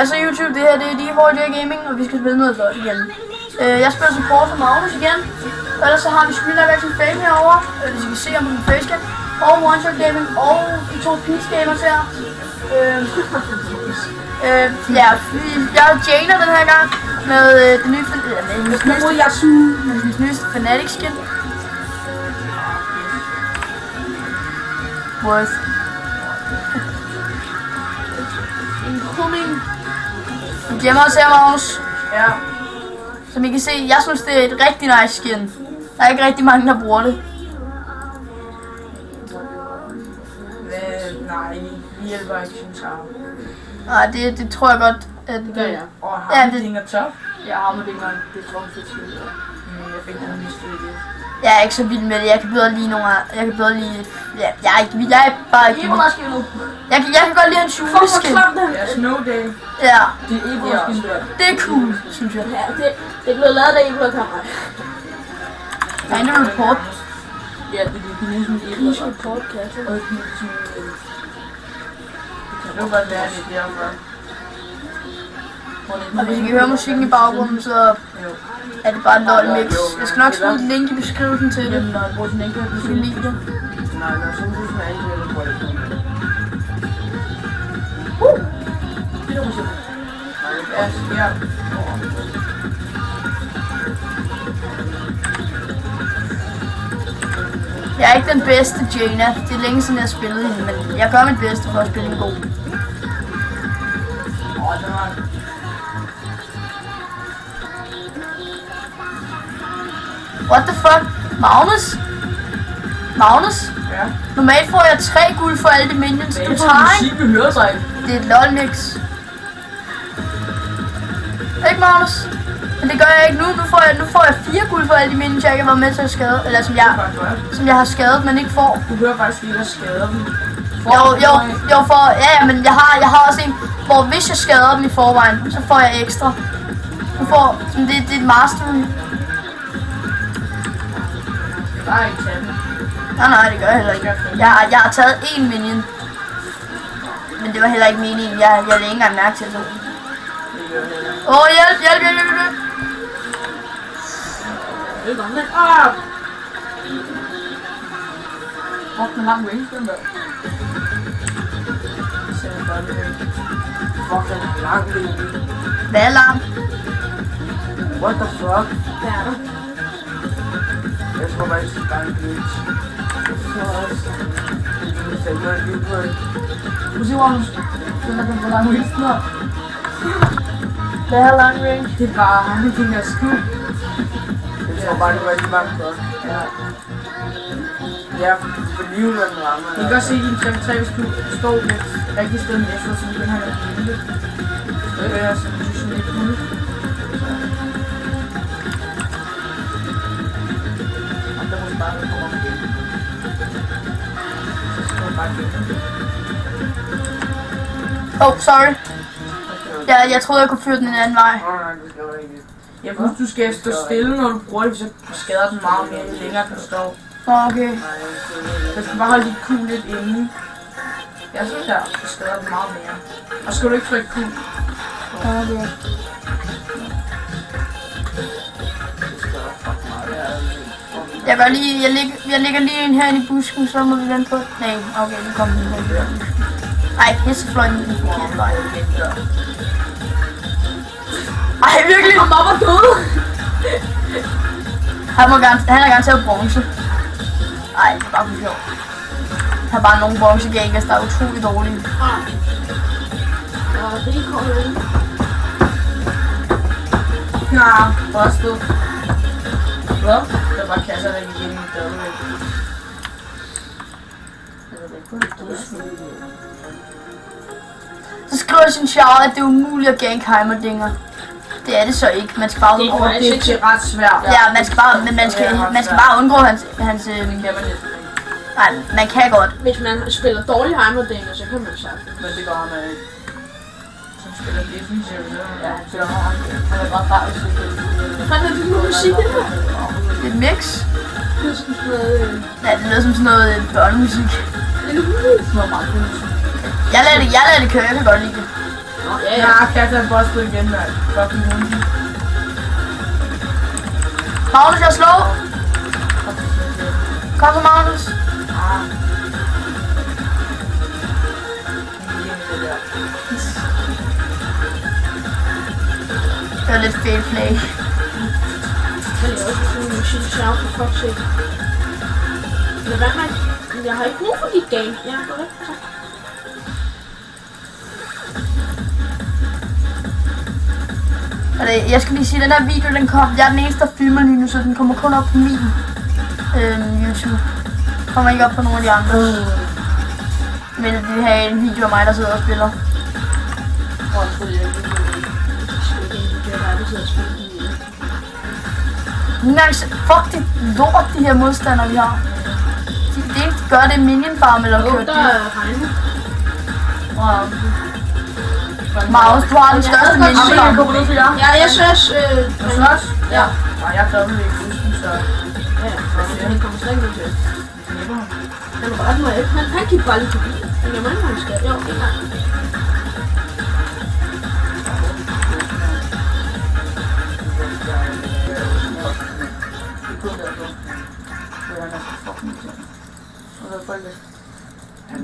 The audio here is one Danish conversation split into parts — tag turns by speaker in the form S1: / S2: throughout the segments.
S1: Ja, så YouTube, det her det er D4J Gaming, og vi skal spille noget LOL igen. Jeg spiller support for Magnus igen. Og ellers så har vi Screenlight Fame herovre, hvis I kan se ham på min facecam. Og One Shot Gaming, og de to Peace Gamers her. Ja, jeg er Janer den her gang med det nye nyeste Fnatic skin. Worth. Incoming. Vi gemmer os her, Magnus.
S2: Ja.
S1: Som I kan se, jeg synes det er et rigtig nice skin. Der er ikke rigtig mange, der bruger det.
S2: Nej, vi hjælper ikke, synes jeg.
S1: Nej, det tror jeg godt, at
S2: det gør jeg. Og
S1: ja,
S2: Hammerding er top.
S1: Ja, Hammerding er det tror jeg fedt.
S2: Jeg fik den mistet i det.
S1: Jeg er ikke så vild med det. Jeg kan bedre lide nogle. Jeg kan bedre lide. Ja, jeg er bare ikke. Jeg kan godt lide en juleskin.
S2: Ja, Snow Day.
S1: Ja.
S2: Det er ikke
S1: det er cool, synes jeg.
S3: Ja, det er blevet lavet af Evo kammerat.
S1: Der er en report.
S2: Ja, det er ligesom
S3: Please report, kasse.
S2: Og det kan jo godt være, det er derfor.
S1: Og hvis I kan høre musikken i baggrunden, så er det bare en LOL mix. Jeg skal nok smide et link i beskrivelsen til det.
S2: Når jeg bruger den ikke,
S1: hvis I kan lide det.
S2: Nej, så må du smage ikke, hvad du bruger det. Det er musik. Ja.
S1: Jeg er ikke den bedste Jaina. Det er længe siden jeg har spillet hende, men jeg gør mit bedste for at spille en god. What the fuck? Magnus? Magnus?
S2: Ja.
S1: Normalt får jeg 3 guld for alle de minions, du tager, ikke?
S2: Det hører sig ikke.
S1: Det er et LOL mix. Ikke, Magnus? Men det gør jeg ikke nu. Nu får jeg 4 guld for alle de minions, jeg ikke har været med til at skade. Eller som jeg har skadet, men ikke får.
S2: Du hører faktisk ikke at skade dem.
S1: Jo, for, ja, men jeg har også en, hvor hvis jeg skader dem i forvejen, så får jeg ekstra. Du får, det er et mastery.
S2: Nej, ikke tage den.
S1: Nej, det gør jeg heller ikke. Jeg har taget 1 minion. Men det var heller ikke meningen. Jeg lagde ikke engang mærke til det. Hjælp!
S2: Det er godt. Fuck, den lang range, den der. Fuck, den er lang range.
S1: Hvad er lang?
S2: What the fuck?
S3: Hvad er der?
S2: Jeg tror bare ikke, det er bare en glitch. Jeg gør det lige på det. Prøv at se, Magnus. Den er på lang range snart.
S1: Hvad er lang range?
S2: Det er bare ham, der tænker skud. Jeg tror bare, det var ikke bare godt. Ja, for livet er den rammer. I kan godt se, at din 3 hvis du står lidt rigtig sted med efter, så den her er lille. Det er sådan, du synes lidt lille. Og der må du bare komme op igen. Så skal du bare gennem.
S1: Sorry. Jeg troede, jeg kunne fyre den en anden vej.
S2: Nej, det skal du ikke. Jeg synes, du skal stå stille, når du bruger det, så skader den meget mere, jo længere du står.
S1: Okay.
S2: Jeg skal bare holde dit Q lidt inde. Jeg synes, der skader den meget mere. Og skal du ikke trykke Q?
S1: Okay. Jeg ligger lige ind her i busken, så må vi vente på. Nej, okay, nu kommer den her. Ej, hestefløjen i den forkerte vej. Ej, virkelig?
S3: Han var død.
S1: Han er garanteret bronze. Ej, det er bare for sjov. Der er bare nogle bronzegankers, der er utroligt dårlige.
S3: Ja, det kommer ind.
S2: Ja, busted. Hvad? Der var kasser, der gik ind i døren.
S1: Så skriver sin shower, at det er umuligt at ganke Heimerdinger. Det er det så ikke. Man skal bare undgå.
S2: Det er ret svært.
S1: Ja, man skal bare undgå hans nej, man kan godt.
S3: Hvis man spiller dårlig Heimerdinger, så kan man sagt.
S2: Men det gør han ikke. Som spiller defensivt, ja, så han er bare bare
S3: Hvad fanden er det for musik, det her?
S1: Det er et mix.
S3: Det er sådan noget...
S1: Ja, det lyder som sådan noget børnemusik.
S3: Det er noget meget god musik.
S1: Jeg lader det køre, jeg kan godt lide det.
S3: Nå, Ja,
S2: Ja, kan jeg tage boss igen, mand. Fucking hunde.
S1: Magnus, jeg slår. Kom så, Magnus. Det var lidt fail play.
S3: Jeg laver også sådan en shit shout for fuck's sake. Men hvad med? Jeg har ikke brug for dit game. Ja, gå væk. Tak.
S1: Jeg skal lige sige, at den her video, den kom. Jeg er den eneste, der filmer lige nu, så den kommer kun op på min YouTube. Kommer ikke op på nogen af de andre. Men det her er en video af mig, der sidder og spiller. Nice. Fuck det lort, de her modstandere, vi har. Det eneste, de gør, det er minion farm eller kørt.
S3: Der er Heine.
S1: Magnus, du har den største minion farm.
S3: Ja, jeg synes...
S2: Du slås?
S3: Ja.
S2: Nej, jeg er dobbelt ikke huske, så...
S3: Ja, han kommer slet ikke ud til. Han er bare mig. Han gik bare lige forbi. Men jeg mener, han skal. Jo, det er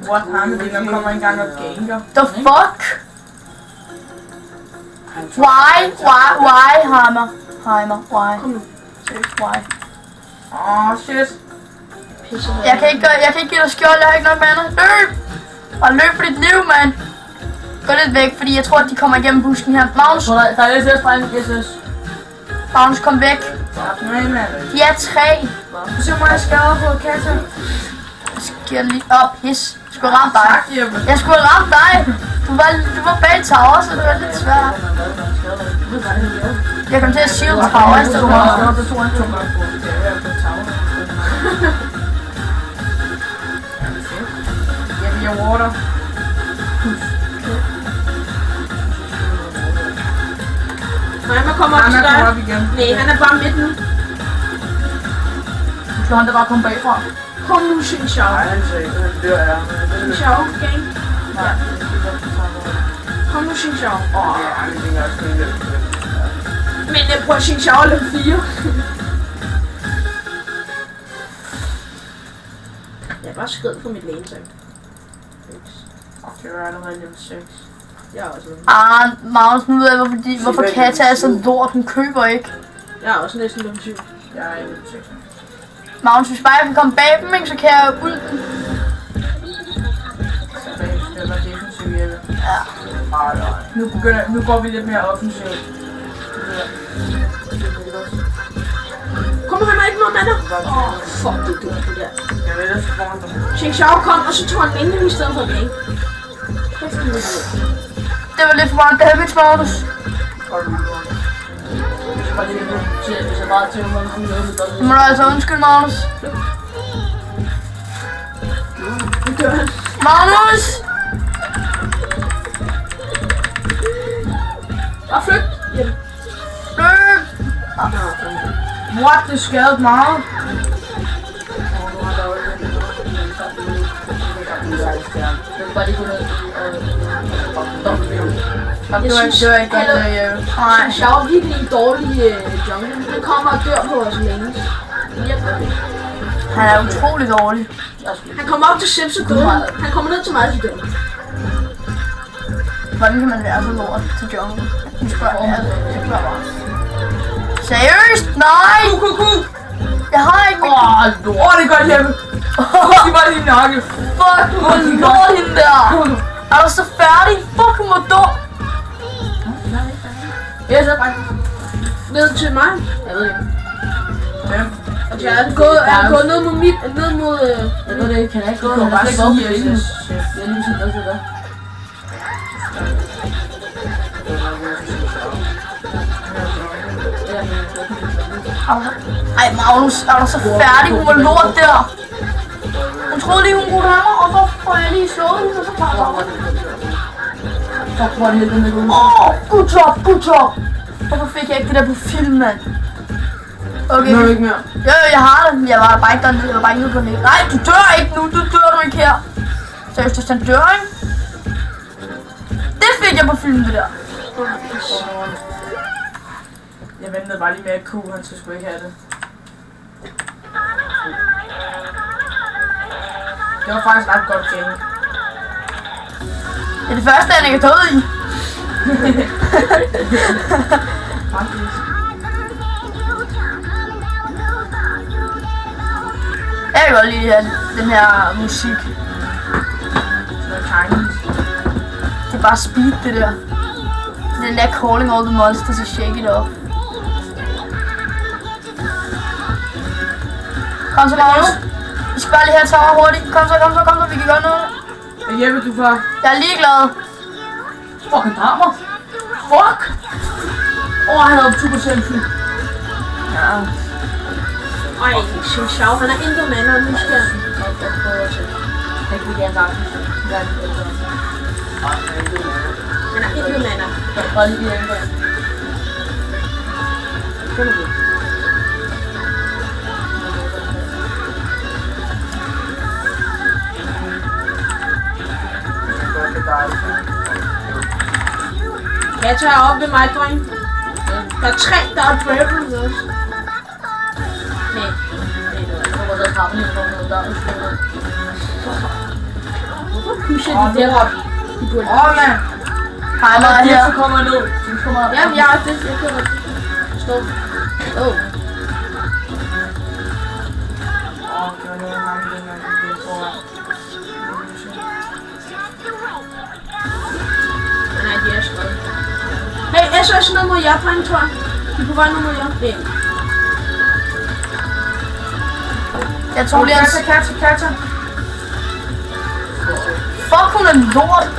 S2: What han det kommer engang og ganger.
S1: The fuck? Why, Hammer? Why?
S3: Kom nu.
S1: Why?
S2: Shit.
S3: Pisser
S1: Jeg kan ikke give dig skjold, jeg har ikke noget med dig. Løb! Og løb for dit liv, mand. Gå lidt væk, fordi jeg tror, at de kommer igennem busken her. Magnus,
S2: Der er SS, dreng. SS.
S1: Magnus, kom væk.
S2: Nej, mand.
S1: De er 3.
S2: Så må jeg skader på kassen.
S1: Jeg skal lige op, his. Jeg skulle ramme dig.
S2: Tak, Jeppe.
S1: Jeg skulle ramme dig. Du var bag tower, så det var lidt svært. Jeg kom til at shield tower i stedet for.
S2: Det tog han 2 gange på. Det er på tavlen. Ja, vi er water.
S3: Heimer kommer op
S2: Han
S3: til
S2: er kommet op
S3: dig.
S2: igen.
S3: Nej, han er bare midt nu.
S2: Så han der bare kom bagfra.
S3: Kom nu, Xin Xiao.
S2: Det er jeg.
S3: Xin Xiao, gang. Ja. Kom nu, Xin Xiao. Men jeg prøver Xin Xiao level 4. Jeg er bare skrevet på mit lane tag.
S2: Det er allerede level 6.
S3: Jeg er også
S1: Magnus, nu ved jeg, hvorfor Kata er så lort. Hun køber ikke.
S3: Jeg er også næsten level 7.
S2: Jeg er level 6.
S1: Magnus, hvis bare jeg kan komme bag dem, ikke, så kan jeg ud.
S2: Det var defensivt, Jeppe.
S1: Ja.
S2: Nu går vi lidt mere offensivt.
S3: Kom, han har ikke noget med dig. Fuck, det er dumt, det der.
S2: Jeg ved, det er foran dig.
S3: Xin Xiao kom, og så tog han minion i stedet for mig.
S1: Det var lidt for meget damage, Magnus. Nu må du altså undskylde, Magnus. Magnus!
S3: Bare flygt!
S1: Løb!
S2: What? Det skadede meget.
S1: Det var ikke godt, nej.
S3: Xiao er virkelig en dårlig jungle. Han kommer og dør på os længe.
S1: Han er utrolig dårlig.
S3: Han kommer op til Sims og døde. Han kommer ned til mig til døden.
S1: Hvordan kan man være så lort til jungle? Jeg spørger bare. Seriøst? Nej! Jeg har ikke mit...
S2: Det er godt, Jeppe. Det var din nakke.
S1: Fuck, hvor lort hende der! Er du så færdig? Fuck, hun var dum!
S2: Jeg så bare.
S3: Ned til mig.
S2: Jeg ved ikke.
S3: Jeg er gået ned mod mit... Ned mod...
S2: Jeg ved det ikke. Kan jeg ikke gå? Jeg bare sige, at jeg er lige sådan noget til dig.
S1: Ej, Magnus, er du så færdig? Hun var lort der! Hun troede lige, hun kunne have mig, og så får jeg lige slået hende, og så tager jeg
S2: Fuck, hvor er det helvede med gode.
S1: Good job! Hvorfor fik jeg ikke det der på film, mand? Okay.
S2: Nu er ikke mere.
S1: Jo, jeg har det, men jeg var bare ikke dernede, jeg var bare ikke nede på den. Nej, du dør ikke nu, du dør du ikke her. Seriøst, hvis han dør, ikke? Det fik jeg på film, det der.
S2: Jeg ventede bare lige med at Q, han skulle sgu ikke have det. Det var faktisk ret godt game.
S1: Det er det første, han ikke er død i.
S2: Faktisk.
S1: Jeg kan godt lide den her musik.
S2: Sådan noget Chinese.
S1: Det er bare speed, det der. Den der calling all the monsters og shake it up. Kom så, Magnus. Vi skal bare lige have tower hurtigt. Kom så, vi kan gøre noget.
S2: Jeg hjælper du for.
S1: Jeg er ligeglad.
S2: Fucking hammer. Fuck! Han havde 2% fly.
S1: Ja.
S3: Ej, Xin Shao, han er intet med, når nu skal han.
S2: Jeg kan gerne bare.
S3: Han er intet med, når.
S2: Bare lige hjælpe.
S3: Jeg tager op ved mig, dreng. Der er 3, der er dribbles også. Nej. Hvorfor pusher de der? De burde
S2: Ja.
S1: Hej, mig her.
S2: Så kommer ned. Så kommer op.
S3: Jamen, jeg er det. Jeg kan godt. Stop. Oh. Nej, de er skrevet. Hey, SOS nummer jeg, dreng, tror jeg. De er på vej nummer jeg.
S1: Jeg tror lige, at...
S2: Katja.
S1: Fuck, hun er lort.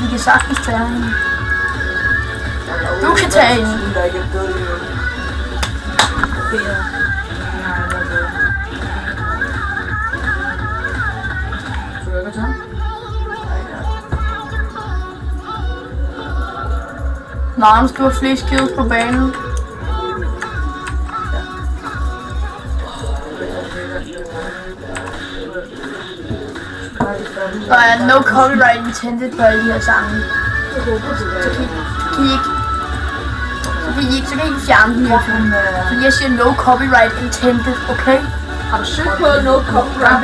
S1: Vi kan sagtens tage hende. Du kan tage hende. Magnus, du har flest kills på banen. Der er no copyright intended på alle de her sange. Så kan I ikke fjerne den her film. Fordi jeg siger no copyright intended, okay?
S3: Har du søgt på no copyright?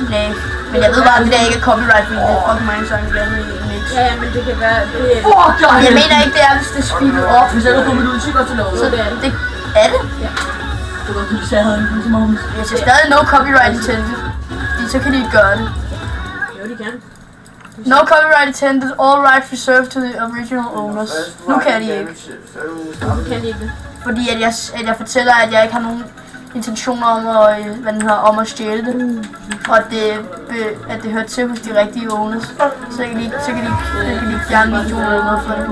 S1: Nej, men jeg ved bare, at det der ikke er copyright, fordi det er fucking mange sange blandet i en mix.
S3: Ja, men det kan være... Det
S1: Jeg mener ikke, det er, hvis det er speedet op.
S2: Hvis jeg kan få mit musik til noget.
S3: Så det er det.
S1: Det er det.
S3: Ja.
S2: Det var fordi, jeg havde en god morgen.
S1: Jeg siger stadig no copyright intended. Fordi så kan de ikke gøre det.
S3: Jo, de kan.
S1: No copyright intended, all rights reserved to the original owners. Nu kan de ikke.
S3: Hvorfor kan de ikke det?
S1: Fordi at jeg fortæller, at jeg ikke har nogen intentioner om at, om at stjæle det. Og at det hører til hos de rigtige owners. Så kan de ikke fjerne videoen eller noget for det.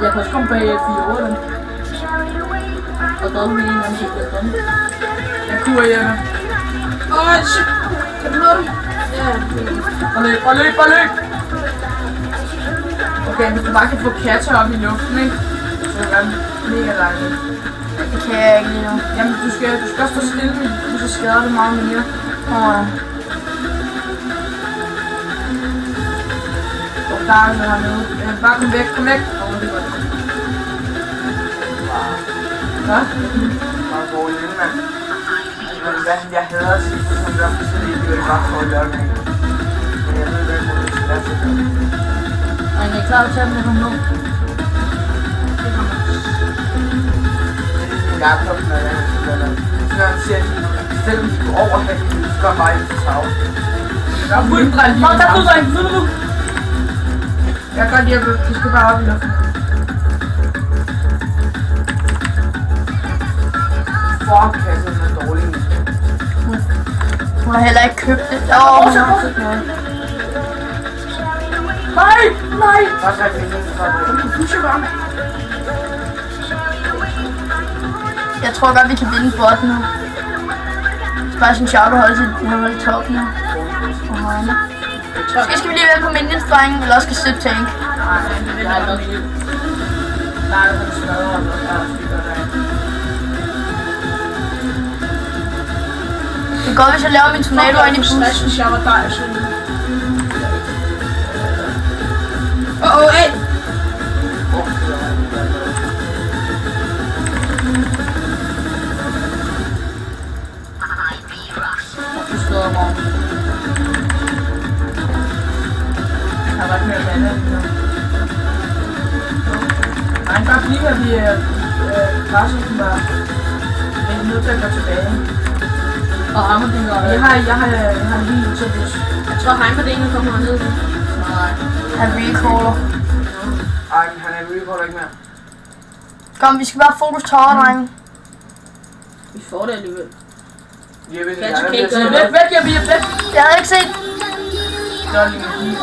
S2: Jeg kan også komme bag 4 år. Og der er jo en gang til at komme. Jeg kunne hjemme.
S3: Shit. Kan du nå det? Ja.
S2: Og løb! Okay, hvis du bare kan få Katja op i luften, ikke? Så er det mega dejligt.
S1: Det kan jeg ikke lige nu.
S2: Jamen, du skal også stå stille, så skader det meget mere. Og der er noget hernede. Bare kom væk. Det er godt. Hvad?
S4: Man går lige, mand. Men jeg hader at sige, som der er så lidt, det er bare for at lave det. Men jeg ved ikke, hvor det skal være til det.
S2: Og jeg er klar til at komme nu.
S4: Jeg er kommet med det. Så han siger, at selvom vi går over her, så går bare ikke til tag.
S2: Jeg er fuldbrændt lige. Nu. Jeg kan godt lide, at du skal bare op i luften.
S4: Fuck, Katja, den er dårlig.
S1: Hun har heller ikke købt det. Hun har købt noget.
S2: Nej!
S4: Bare så jeg kan ikke for det.
S2: Pusher bare.
S1: Jeg tror godt, vi kan vinde bot nu. Bare sådan sjovt at holde top nu. Skal vi lige være på minions, drenge, eller også skal Sip tank?
S2: Nej, det er nok ikke. Nej, det er smadret, og der er stykker der.
S1: Det er godt, hvis jeg laver min tornado ind i
S3: bussen.
S1: bussen.
S3: Hvis jeg var dig, sådan. Hey!
S2: Du stod mig. Jeg har været mere vandet lige nu. Nej, bare fordi at vi græsset var nødt til at gå tilbage. Og Armerding og jeg har lige til bus.
S3: Jeg tror, Heimerdinger kommer herned.
S2: Nej.
S1: Han recaller.
S4: Ej, han er recorder ikke mere.
S1: Kom, vi skal bare fokus tårer, drenge.
S3: Vi får det alligevel.
S4: Jeg ved
S3: Ganske
S4: ikke,
S3: ikke.
S4: jeg er
S2: Væk, jeg bliver væk.
S1: Jeg havde ikke set.
S2: Der er lige en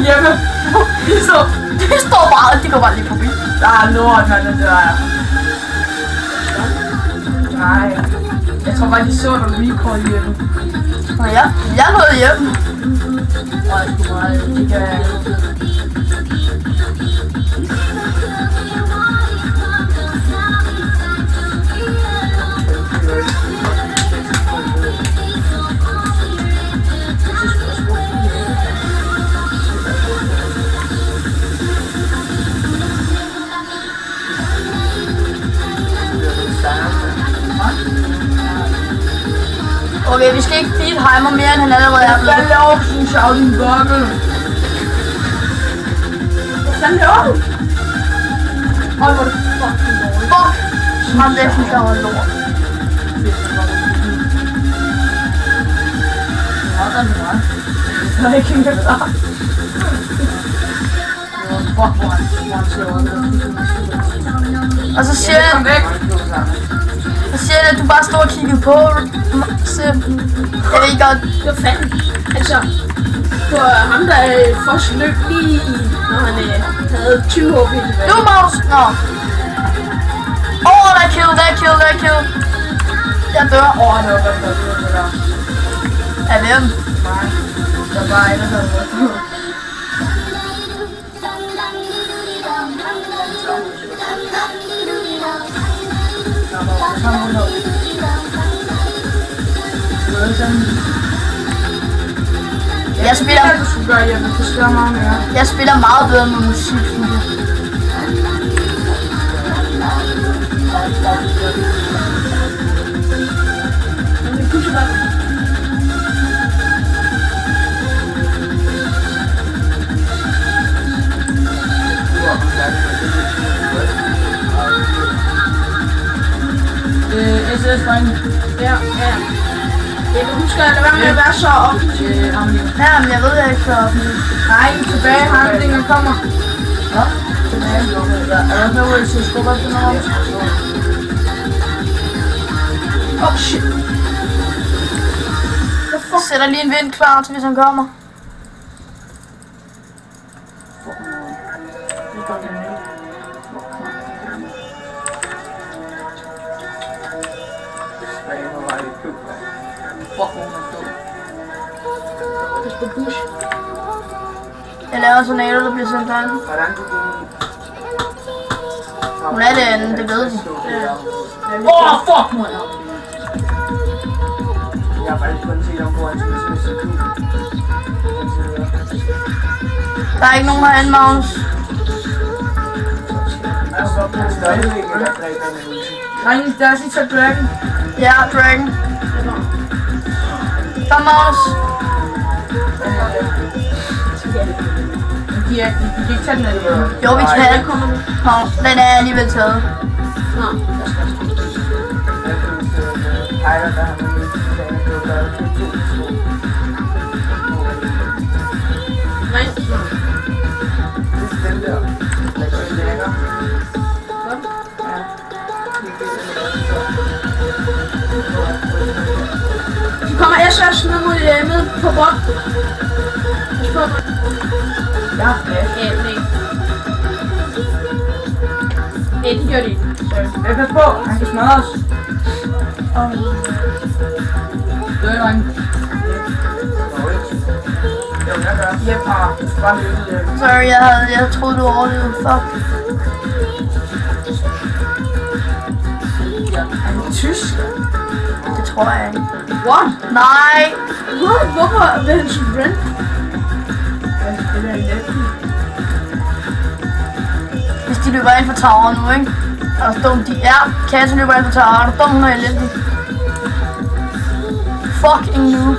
S2: Hjemme.
S1: Det står bare, de går bare lige forbi.
S2: Der er lort, man, det der. Nej. Jeg tror bare, de så dig recall hjemme.
S1: Nå ja, jeg er gået hjem.
S2: Og jeg skulle meget, det kan...
S1: Okay, vi skal ikke beat Heimer mere, end han allerede er blevet.
S2: Hvad laver du sådan en shouting bubble?
S3: Hvad laver du?
S2: Hold hvor det fucking dårligt.
S1: Fuck! Ham der synes jeg var lort.
S2: Jeg er ikke en gang der. Fuck, hvor han slår
S1: Og så siger
S2: Kom
S1: jeg,
S2: væk.
S1: at du bare står og kigger på. Jeg ved godt.
S3: Det var fanden. Altså, for ham der først løb lige, når han havde 20 HP tilbage.
S1: Du Maus! Nå. Der er kill. Jeg dør.
S2: Det var godt, det der.
S1: Af hvem?
S2: Nej. Der var bare en, der havde været.
S1: Jeg spiller,
S2: Det skulle gøre, jeg vil forstå meget mere.
S1: jeg spiller meget bedre med musik, synes jeg.
S3: Men det kunne så godt.
S2: SS drenge.
S3: Ja. Jeg kan huske at lade være med at være så offensiv.
S1: Ja, men jeg ved jeg ikke så offentligt.
S2: Nej, tilbage, Hardinger kommer. Nå, tilbage. Er der noget, jeg skubber til noget?
S3: Shit.
S1: Jeg sætter lige en vind klar til, hvis han kommer.
S3: Pas på bush.
S1: Jeg laver tornado, der bliver sendt derinde.
S4: Hvordan du
S1: Hun er det andet, det ved vi.
S2: Fuck, man.
S4: Jeg har faktisk kun set om, hvor han skulle se sig ud.
S1: Der er ikke nogen herinde, Magnus.
S4: Jeg har godt på stadigvæk, at jeg dræber med ulti.
S2: Drenge, der er sit til Dragon.
S1: Ja, Dragon. Kom, Magnus.
S2: De kan ikke tage den alligevel.
S1: Jo, vi kan. Nå, den er alligevel taget.
S3: Nå,
S4: Hejler, der har man lige planer på at gøre det til 2.
S3: nej.
S4: Det er den der. Der går en længere.
S3: Godt.
S4: Ja.
S3: De kommer SS ned på bot. Pas på.
S2: Ja,
S3: Ja, nej. Nej, det gør de ikke.
S2: jeg pas på. Han kan smadre os. Dør, drenge. Jo, jeg gør. Hjem har bare løbet.
S1: Sorry, jeg troede du overlevede. Fuck.
S2: Ja, er du tysk?
S1: Det tror jeg ikke.
S3: What?
S1: Nej!
S3: What? Hvorfor vil han sprint?
S2: Han spiller i Netflix.
S1: Hvis de løber ind for toweren nu, ikke? Er du dum? De er. Kasse løber ind for toweren. Er du dum, hun er elendig? Fucking nu.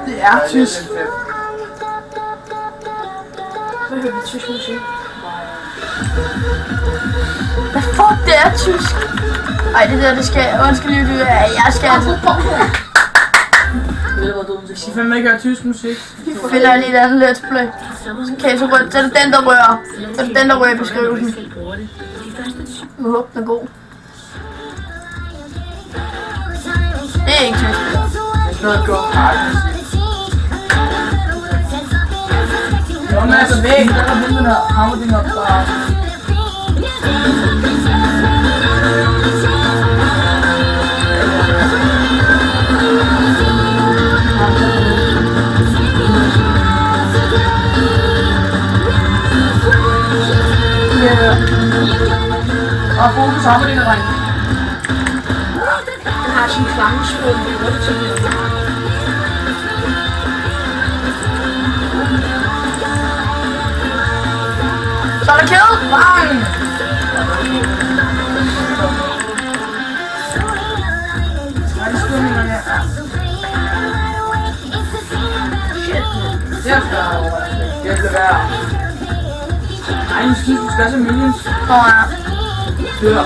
S2: Det er tysk.
S3: Hvad hører vi tysk musik?
S1: Hvad fuck, det er tysk? Ej, det der, det skal... Undskyld lige, jeg skal altså...
S2: Ved du, hvor dumt det siger? Fem ikke høre tysk musik.
S1: Finder jeg lige et andet let's play. Okay, så er det den, der rører. Så er det den, der rører i beskrivelsen. Jeg håber, den er god. Det er ikke tysk.
S4: Det er noget godt hardmusik.
S2: Jo, men altså væk, der er den her hammerding op bare. Og fokus hammerding og dreng.
S3: Han har sin flammesprog med rødt til det.
S1: Så er der kill!
S2: Bang! Nej, det skulle man her. Derfra.
S4: Det skal være.
S2: Ej, nu synes du skal have millions.
S1: Åh ja.
S2: Dør.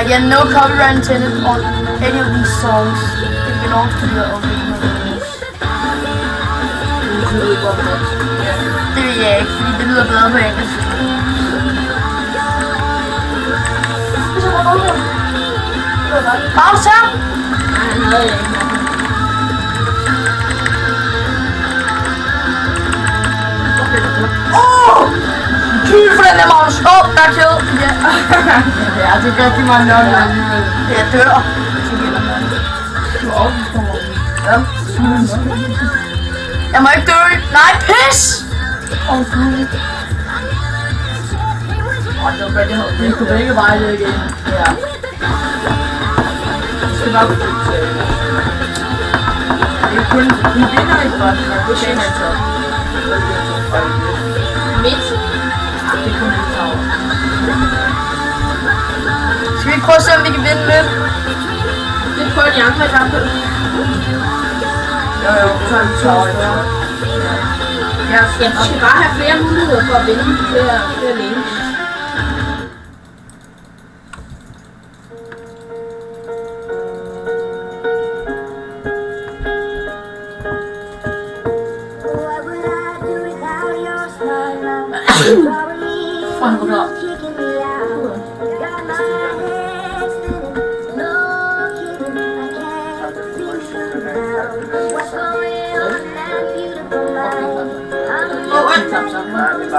S1: Again, no copyright intended on any of these songs. It belongs to the original owners. Det ved jeg ikke, fordi det lyder bedre på engelsk. Pause her!
S3: Nej, han havde jeg ikke.
S1: Kill for den der mouse! Åh, der er kill! Ja.
S2: Ja, det er rigtig mange nok alligevel.
S1: Jeg dør.
S2: Du er overbevist om det.
S1: Ja. Jeg må ikke dø. Nej, pis! Åh, gud.
S2: Det var godt, jeg havde det på begge veje det igen. Ja. Du skal bare kunne det. Det er kun, hun vinder ikke godt, men det er ikke så.
S3: Midt.
S2: Det er kun en tower.
S1: Skal vi ikke prøve at se, om vi kan vinde lidt?
S3: Det prøver de andre i hvert fald.
S2: Jo, så er det tower.
S3: Ja, vi skal bare have flere muligheder for at vinde flere længe.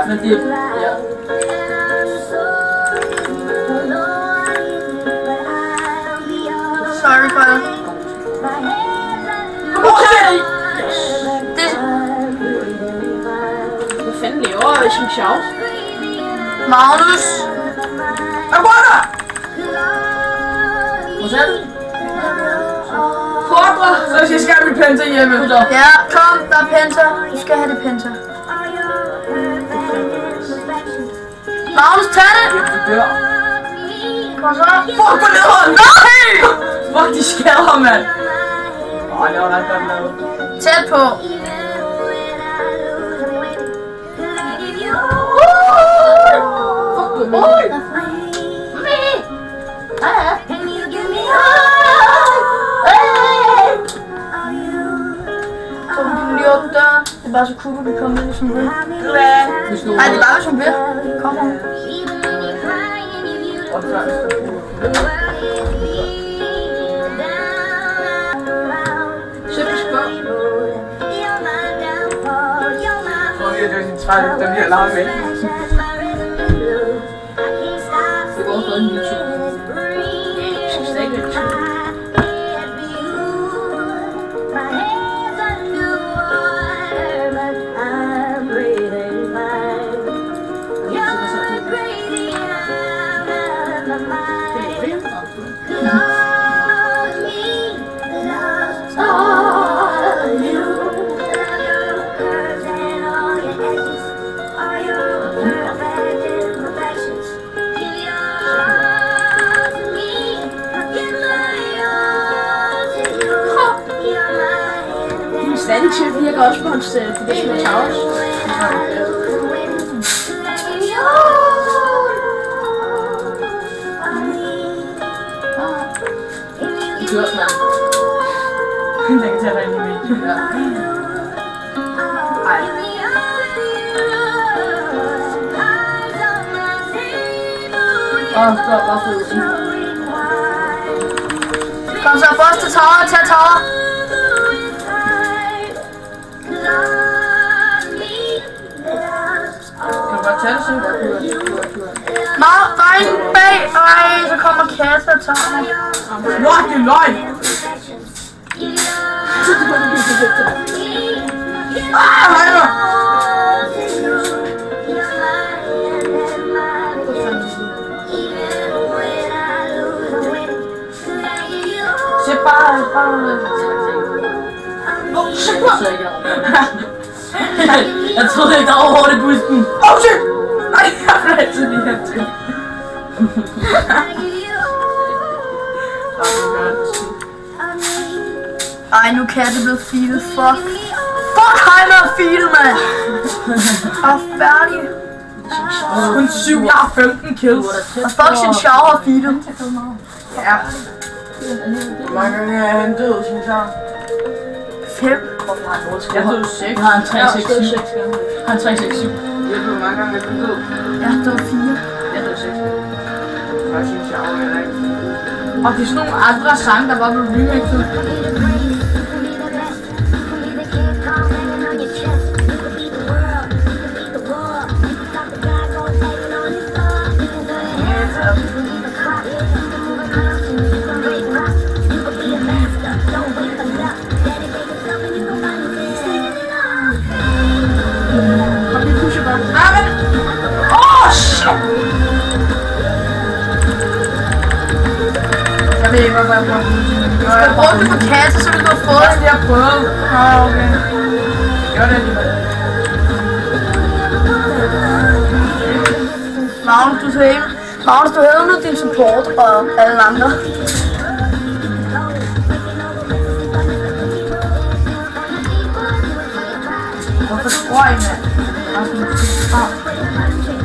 S2: Men det ja.
S1: Sorry, Kyle.
S3: Okay!
S1: Det
S3: Hvad fanden laver I som sjovt?
S1: Magnus.
S2: Jeg går der! Hvad sagde du? Fordre! Så jeg skal have mit penta hjemme.
S1: Ja, kom, der er penta. Du skal have det penta. Magnus, tag det!
S2: Det dør.
S1: Kom så.
S2: Fuck, gå ned hånden!
S1: Nej!
S2: Fuck, de skader, mand! Det var ret godt lavet.
S1: Tæt på.
S3: Fuck, du er med.
S1: Så hun kan lige åbne døren. Det er bare så cool, at vi kommer ind i sådan en ry.
S2: Hvis du...
S1: Nej, det er bare, hvis hun vil. Kom her.
S2: Og så er det
S4: med sin træl, der bliver lavet væk.
S2: Det går også en YouTube. Jeg synes det ikke er YouTube. Standing Chef virker også på hans Traditional Towers. Godt, mand.
S4: Den kan tage dig ind i videoen.
S2: Ja.
S4: Ej.
S2: Godt, bare fed.
S1: Kom så, første tower, tag tower.
S2: Kan du godt tage det sådan?
S1: Der er en bag. Ej, så kommer Kasper og tager mig.
S4: Lort, det er løgn! Højre!
S2: Se bare. Jeg troede ikke, der var over det bussen.
S4: Oh shit! Nej, jeg fløj til lige her til.
S1: Ej, nu kan det blive feedet. Fuck, han er feedet, mand. Og færdig.
S4: Kun 7, jeg har 15 kills.
S1: Og fuck sin shower er feedet.
S4: Ja. Hvor mange gange er han død, synes jeg?
S1: 5.
S4: Jeg døde 6.
S2: Jeg har en 367. Han 367.
S4: Hvor mange gange er du død?
S1: Jeg er død 4.
S2: Jeg døde 6.
S4: Hvad synes jeg over det ikke?
S2: Og det er sådan nogle andre sange, der var blevet remixet. Kom lige pushe bare.
S1: Åh, shit.
S4: Jeg ved ikke, hvorfor jeg bruger det.
S1: Du skal bruge det på kasse, så vil du have fået det.
S4: Jeg har prøvet. Okay. Gør det alligevel.
S1: Magnus, du havde din support og alle andre.
S4: Hvorfor tror I, mand?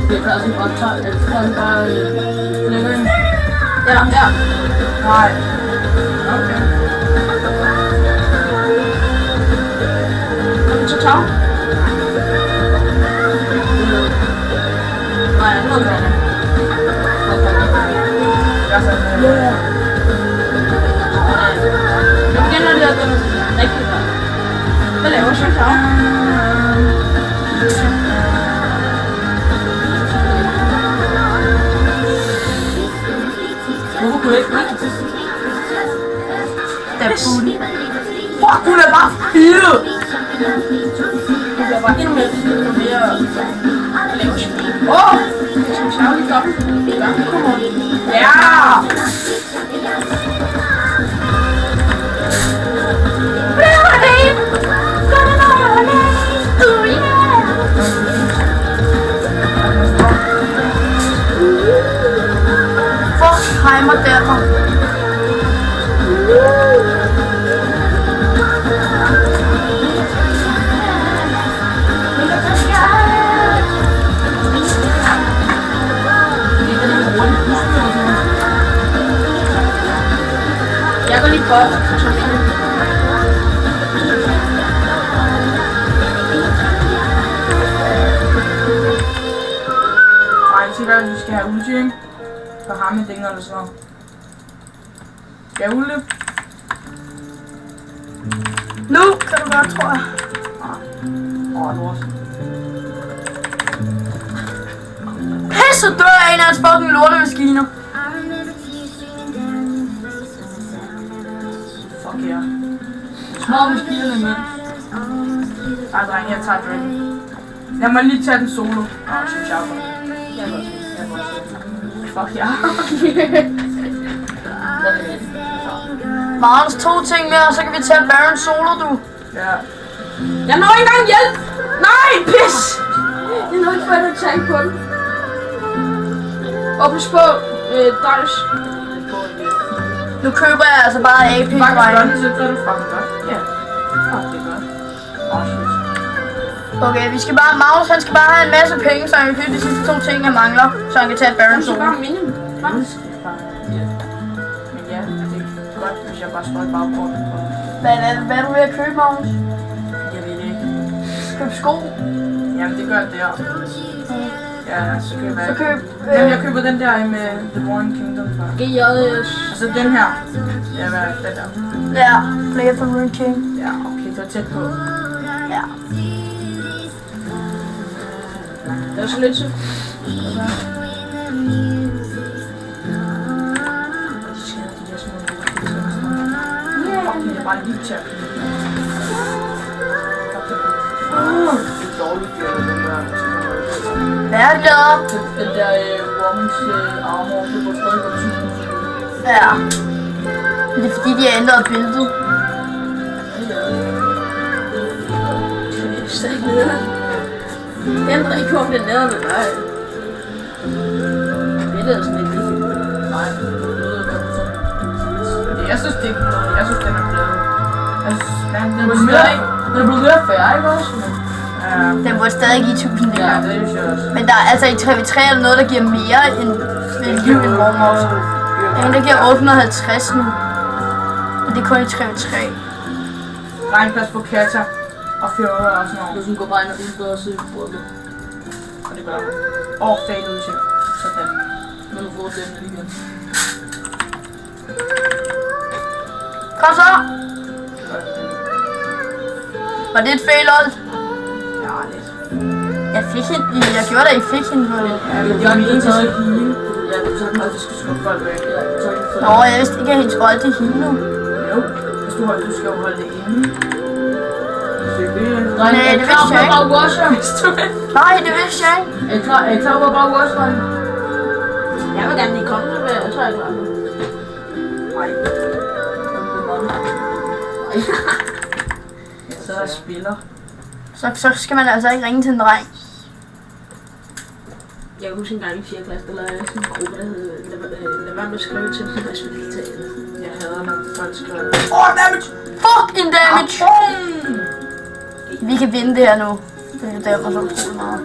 S2: Det er altså godt taget. Jeg tror, den bare længere ind. Ja.
S4: Nej. Okay.
S2: Kan du så tage? Nej, jeg må gøre det.
S4: Jeg er sådan.
S2: Jeg begynder det at den rigtig godt. Hvad laver du så tage? Hvorfor kunne jeg ikke bruge det?
S1: Det er booty.
S4: Fuck, hun er bare fede!
S2: Du bliver bare endnu mere fint mere at lave shit.
S4: Åh!
S2: Jeg skal tage lidt op. Ja, kom on.
S4: Ja!
S1: Fuck, heimer der.
S2: Jeg går lige godt.
S4: Nej, det er vi skal have ulti, ikke? For ham med dingerne så. Skal jeg ulte?
S1: Nu kan du godt, tror jeg.
S4: Åh, lort.
S1: så dør jeg af en af hans fucking lortemaskiner.
S2: Fuck ja. Små maskinerne med. Ej, dreng, jeg tager drink. Lad mig lige tage den solo. Synes jeg godt.
S3: Jeg kan også.
S2: Jeg går til. Fuck ja.
S1: Magnus, 2 ting mere, og så kan vi tage Baron solo, du.
S2: Ja.
S3: Jeg når ikke engang hjælp! Nej, pis! Jeg når ikke få en attack på den. Og pas på, Darius.
S1: Nu køber jeg altså bare AP,
S2: Faktisk gør
S1: drenge.
S2: det, så gør du fucking godt. Ja. Fuck, det er godt.
S1: Okay, vi skal bare, Magnus han skal bare have en masse penge, så han kan købe de sidste 2 ting, han mangler, så han kan tage Baron
S3: Jeg skal
S1: solo.
S3: bare minde. Klar?
S2: Men ja, det er godt, hvis jeg bare står i baggrunden.
S1: Hvad er du ved at købe, Magnus?
S2: Jeg ved det ikke.
S1: Køb sko?
S2: Jamen, det gør det der. Ja, så køber jeg.
S1: Så køb...
S2: Jamen, jeg køber den der med The Warren Kingdom fra.
S3: GJ's.
S2: Altså den her. Ja, hvad er den der?
S1: Ja, Play for Rune King.
S2: Ja, okay, det var tæt på.
S1: Ja.
S3: Det er så lidt så.
S2: Det er bare lige til at købe. Det er dårligt, det der.
S1: Hvad er det der?
S2: Den der Warmens armor, det var stadig på 1000.
S1: Ja. Det er fordi, de har ændret billedet.
S3: Det er stadig nede. Jeg ændrer ikke om det er nede, men nej. Billedet er sådan lidt vigtigt.
S2: Nej, det lyder godt sådan. Jeg synes, det er noget. Jeg synes, den er blevet. Jeg synes, den er blevet mere færre, ikke også?
S1: Den burde stadig give 1000
S2: Ja,
S1: længere.
S2: det synes jeg også.
S1: Men der er altså i 3v3 er der noget, der giver mere end liv end Warmouse. Der er en, der giver 850 nu. Men det er kun i 3v3.
S2: Dreng, pas på Kata og Fjord og sådan noget.
S3: Du skal gå bare ind og vide bedre side på det.
S2: Og det gør jeg. Og fade ud til. Sådan.
S3: Når du får den igen.
S1: Kom så! Var det et fail, Old?
S2: Ja, lidt.
S1: Jeg fik hende. Jeg gjorde da, I fik hende.
S2: Ja, men det var min eneste heal.
S3: Ja, du tager den
S2: Og det skal skubbe folk væk.
S3: Ja, du tager den for
S1: Nå, jeg vidste ikke, at hendes rolle til hende nu.
S2: Jo, hvis du skal jo holde det inde.
S1: Nej, det vidste jeg ikke.
S3: Bare washer.
S1: Nej, det vidste jeg ikke.
S3: Er I klar på bare washer? Jeg vil gerne lige komme med, jeg tror jeg er klar nu.
S2: Nej.
S3: Nej.
S2: Jeg sidder og spiller.
S1: Så skal man altså ikke ringe til en dreng.
S3: Jeg kan huske en gang i 4. klasse, der lavede jeg sådan en gruppe, der hed Lad være med at skrive til dem, der spiller guitar.
S2: Jeg hader, når folk skriver.
S1: Damage! Fucking damage! Vi kan vinde det her nu. Det er mig så utroligt meget.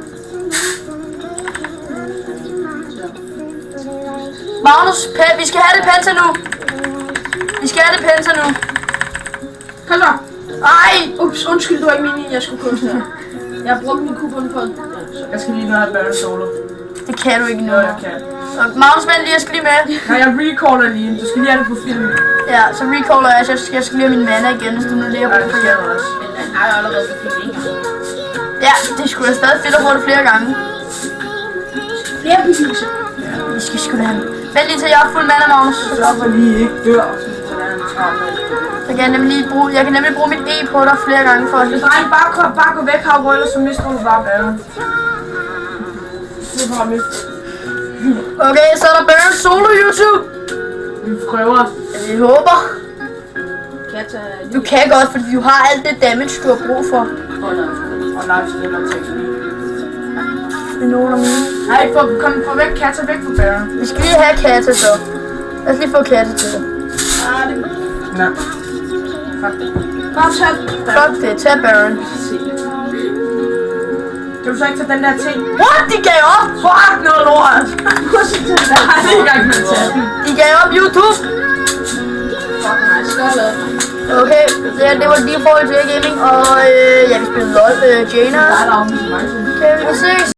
S1: Magnus, vi skal have det penta nu. Vi skal have det penta nu.
S3: Kom så!
S1: Ej!
S3: Ups, undskyld, du var ikke meningen, jeg skulle kunste her. Jeg har brugt min kupon på den.
S2: Jeg skal lige nå at Baron solo.
S1: Det kan du ikke nu.
S2: Jo, jeg kan.
S1: Og Magnus, vent lige, jeg skal lige med.
S2: Nej, jeg recaller lige. Du skal lige have det på film.
S1: Ja, så recaller jeg, så jeg skal lige have min mana igen, hvis du nu lige har
S2: Nej,
S1: brug
S2: det
S1: for
S2: skal
S1: hjælp.
S2: jeg også.
S3: Men den har jeg allerede for film en gang.
S1: Ja, det er sgu da stadig fedt at få det flere gange.
S3: Flere beviser.
S1: Vi skal sgu da have. Vent lige til jeg har fuld mana, Magnus.
S2: Så for lige ikke dør. Sådan er en travl.
S1: Så kan jeg kan nemlig bruge mit E på dig flere gange for at...
S2: Dreng, bare gå væk herfra, ellers så mister du bare Baron. Det er bare mit.
S1: Okay, så er der Baron solo YouTube.
S2: Vi prøver.
S1: Vi håber.
S3: Kan jeg tage...
S1: Du kan godt, fordi du har alt det damage, du har brug for.
S2: Og livestream og teknik.
S1: Det er nogle af mine.
S2: Nej, få væk Kata, væk fra Baron.
S1: Vi skal lige have Kata så. Lad os lige få Kata til det.
S2: Nej. Fuck det.
S3: Bare tag den.
S1: Fuck det, tag Baron.
S2: Kan du så ikke tage den der ting?
S1: What? De gav op!
S2: Fuck noget lort! Nej, det er ikke engang med at tage den.
S1: De gav op YouTube!
S3: Fuck nej, skål lavet.
S1: Okay, det var lige forhold til gaming, og ja, vi spillede LOL, Jaina.
S2: Der er der afvist mig.
S1: Okay, vi ses.